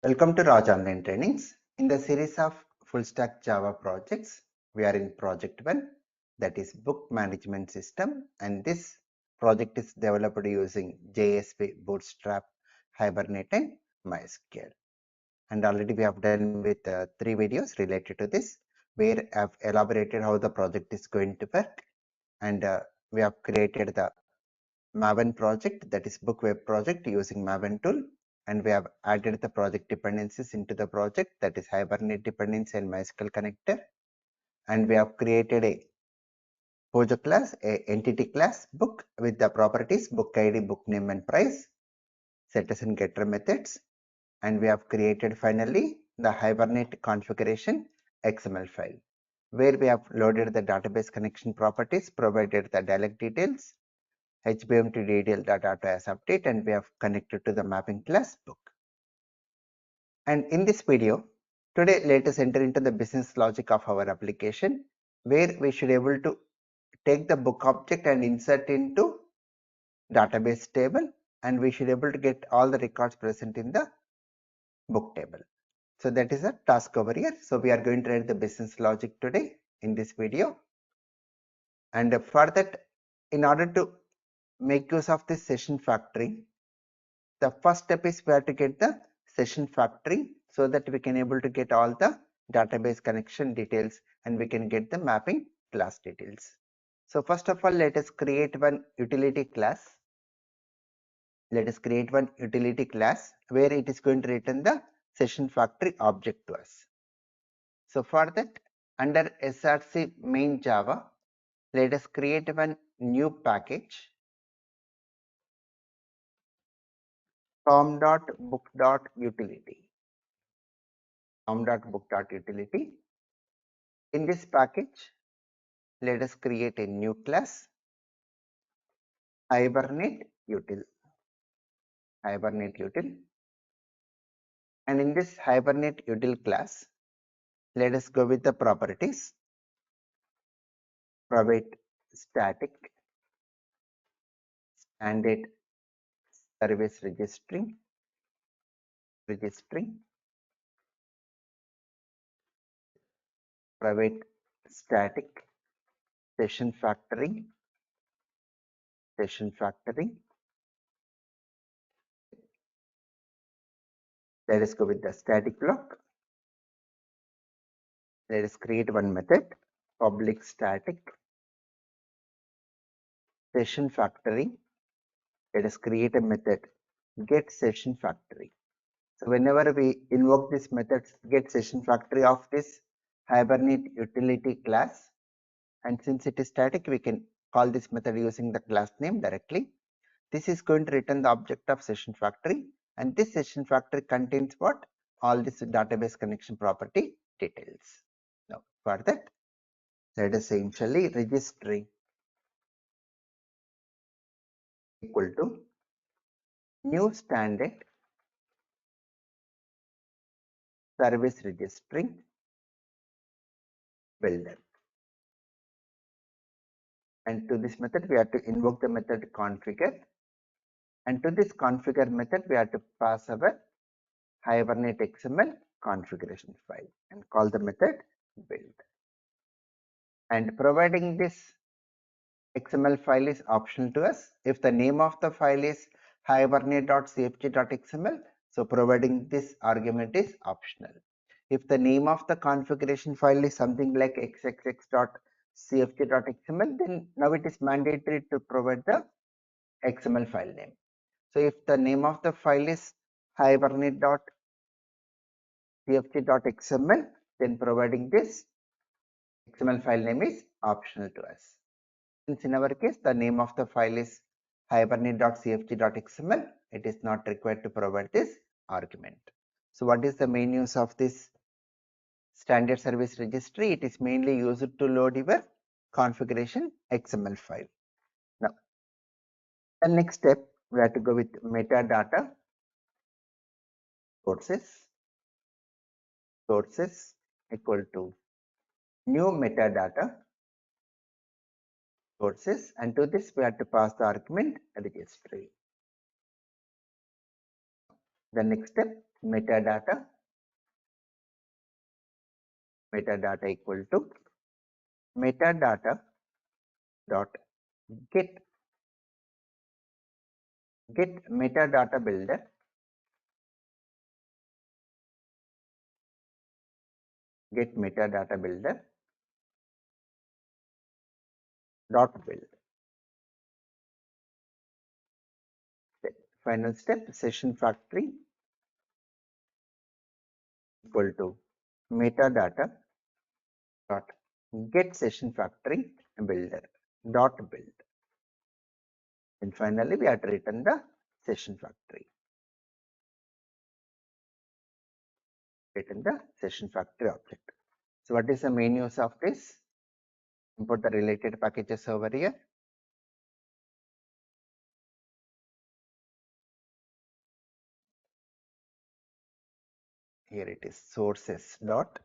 Welcome to Raj Online Trainings. In the series of full stack Java projects, we are in project 1, that is book management system, and this project is developed using JSP, Bootstrap, Hibernate and MySQL. And already we have done with 3 videos related to this, where I have elaborated how the project is going to work, and we have created the Maven project, that is book web project using Maven tool, and we have added the project dependencies into the project, that is Hibernate dependency and MySQL connector, and we have created a Pojo class, a entity class book with the properties book ID, book name and price, setters and getter methods, and we have created finally the Hibernate configuration XML file, where we have loaded the database connection properties, provided the dialect details, HBM to DDL data as update, and we have connected to the mapping class book. And in this video, today let us enter into the business logic of our application, where we should able to take the book object and insert into database table, and we should able to get all the records present in the book table. So that is a task over here. So we are going to write the business logic today in this video. And for that, in order to make use of this session factory, the first step is we have to get the session factory so that we can able to get all the database connection details and we can get the mapping class details. So first of all, let us create one utility class. Let us create one utility class where it is going to return the session factory object to us. So for that, under src main Java, let us create one new package form.book.utility. Form.book.utility. In this package, let us create a new class, Hibernate util. Hibernate util. And in this Hibernate util class, let us go with the properties. Provide static, standard service registering, provide static session factory, let us go with the static block. Let us create one method, public static session factory. Let us create a method, get session factory. So whenever we invoke this method, get session factory of this Hibernate utility class, and since it is static, we can call this method using the class name directly. This is going to return the object of session factory, and this session factory contains what? All this database connection property details. Now for that, let us say initially registry equal to new standard service registering builder. And to this method, we have to invoke the method configure. And to this configure method, we have to pass our Hibernate XML configuration file and call the method build. And providing this XML file is optional to us. If the name of the file is hibernate.cfg.xml, so providing this argument is optional. If the name of the configuration file is something like xxx.cfg.xml, then now it is mandatory to provide the XML file name. So if the name of the file is hibernate.cfg.xml, then providing this XML file name is optional to us. Since in our case, the name of the file is hibernate.cfg.xml, it is not required to provide this argument. So what is the main use of this standard service registry? It is mainly used to load your configuration XML file. Now, the next step, we have to go with metadata sources equal to new metadata sources, and to this we have to pass the argument registry. The next step, metadata equal to metadata dot get metadata builder dot build. Final step, session factory equal to metadata dot get session factory builder dot build. And finally, we have to return the session factory. Object. So what is the main use of this? Import the related packages over here. Here it is, sources dot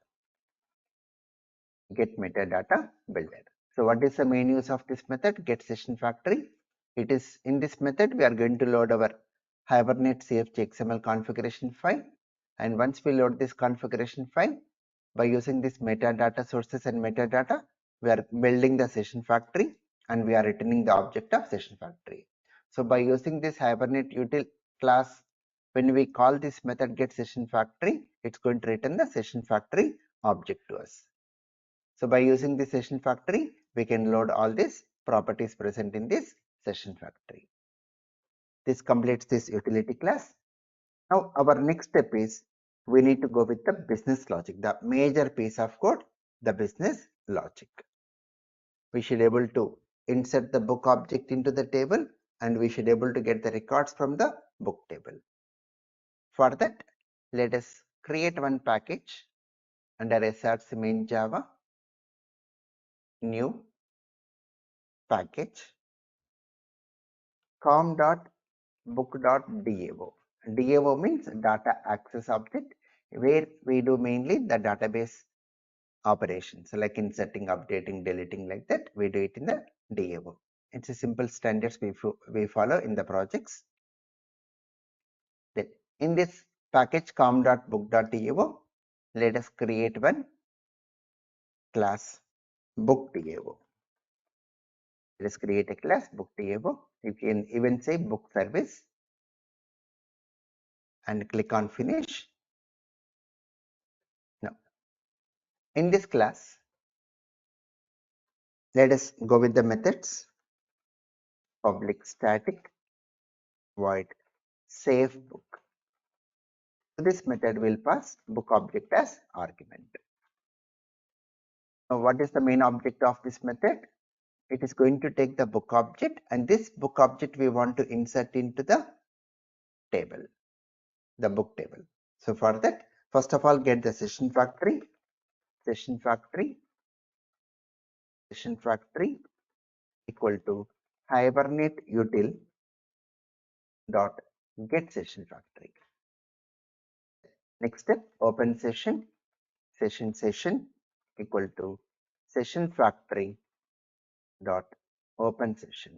get metadata builder. So what is the main use of this method? Get session factory. It is in this method we are going to load our Hibernate CFG XML configuration file, and once we load this configuration file, by using this metadata sources and metadata, we are building the session factory and we are returning the object of session factory. So by using this Hibernate util class, when we call this method get session factory, it's going to return the session factory object to us. So by using the session factory, we can load all these properties present in this session factory. This completes this utility class. Now our next step is we need to go with the business logic, the major piece of code, the business logic. We should able to insert the book object into the table, and we should able to get the records from the book table. For that, let us create one package under src main java, new package com.book.dao. DAO means data access object, where we do mainly the database operations like inserting, updating, deleting, like that. We do it in the DAO. It's a simple standards we follow in the projects. Then in this package com.book.dao, let us create one class book.dao. Let us create a class book.dao. You can even say book service and click on finish. Now in this class, let us go with the methods. Public static void save book. So this method will pass book object as argument. Now what is the main object of this method? It is going to take the book object, and this book object we want to insert into the table, the book table. So for that, first of all, get the session factory equal to Hibernate util dot get session factory. Next step, open session equal to session factory dot open session.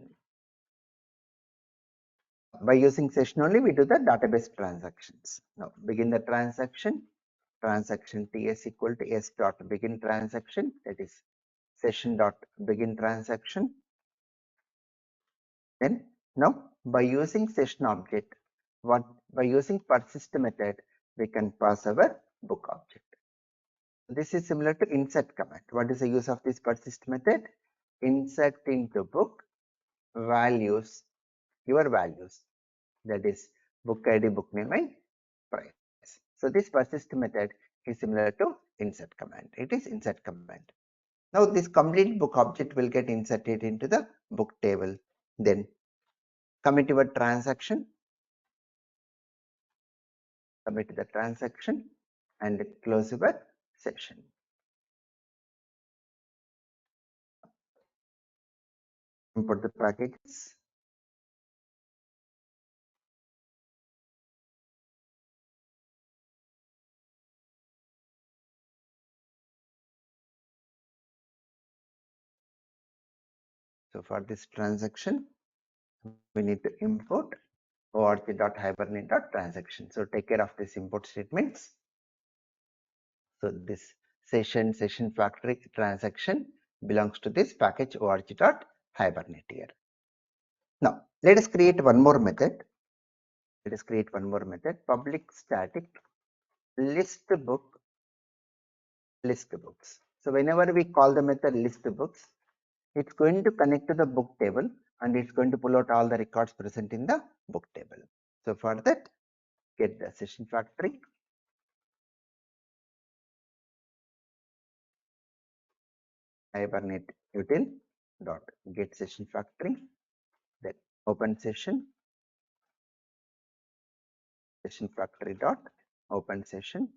By using session only, we do the database transactions. Now begin the transaction ts equal to s dot begin transaction, that is session dot begin transaction. Then now by using session object, by using persist method, we can pass our book object. This is similar to insert command. What is the use of this persist method? Insert into book values, your values, that is book ID, book name, and price. So this persist method is similar to insert command. It is insert command. Now this complete book object will get inserted into the book table. Then commit your transaction, commit the transaction, and close your session. Import the packages. So for this transaction, we need to import org.hibernate.transaction. So take care of this import statements. So this session factory transaction belongs to this package org.hibernate here. Now let us create one more method. Public static list books. So whenever we call the method list books, it's going to connect to the book table and it's going to pull out all the records present in the book table. So for that, get the session factory, Hibernate util dot get session factory, then open session factory dot open session.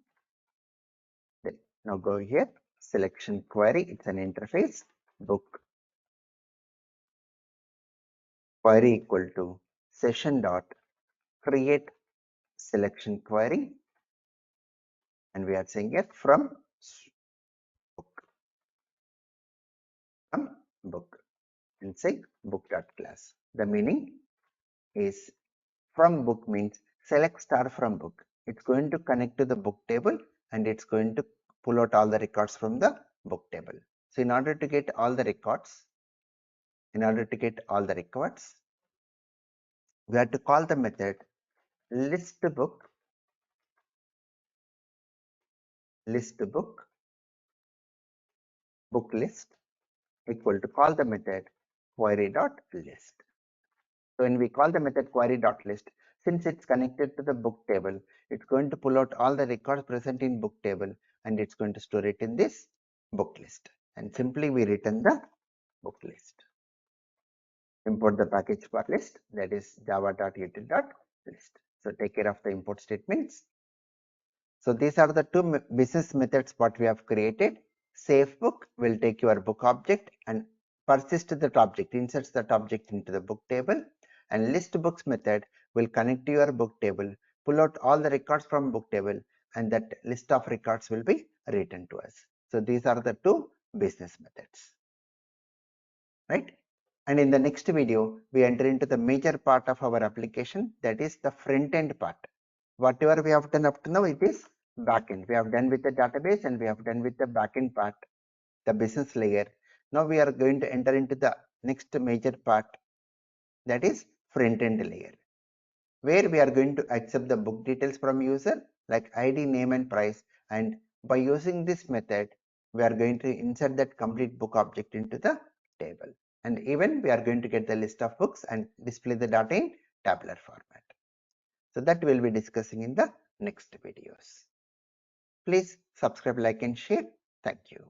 Then now go here, selection query, it's an interface, book query equal to session dot create selection query, and we are saying it from book and say book.class. The meaning is from book means select star from book. It's going to connect to the book table and it's going to pull out all the records from the book table. So in order to get all the records, we have to call the method list book book list equal to call the method query.list. So when we call the method query.list, since it's connected to the book table, it's going to pull out all the records present in book table and it's going to store it in this book list. And simply we return the book list. Import the package for list, that is java.util.list. So take care of the import statements. So these are the two business methods what we have created. Save book will take your book object and persist that object, inserts that object into the book table, and list books method will connect to your book table, pull out all the records from book table, and that list of records will be returned to us. So these are the two business methods, right? And in the next video, we enter into the major part of our application, that is the front end part. Whatever we have done up to now, it is backend. We have done with the database and we have done with the backend part, the business layer. Now we are going to enter into the next major part, that is front end layer, where we are going to accept the book details from user like ID, name and price, and by using this method we are going to insert that complete book object into the table, and even we are going to get the list of books and display the data in tabular format. So that we will be discussing in the next videos. Please subscribe, like and share. Thank you.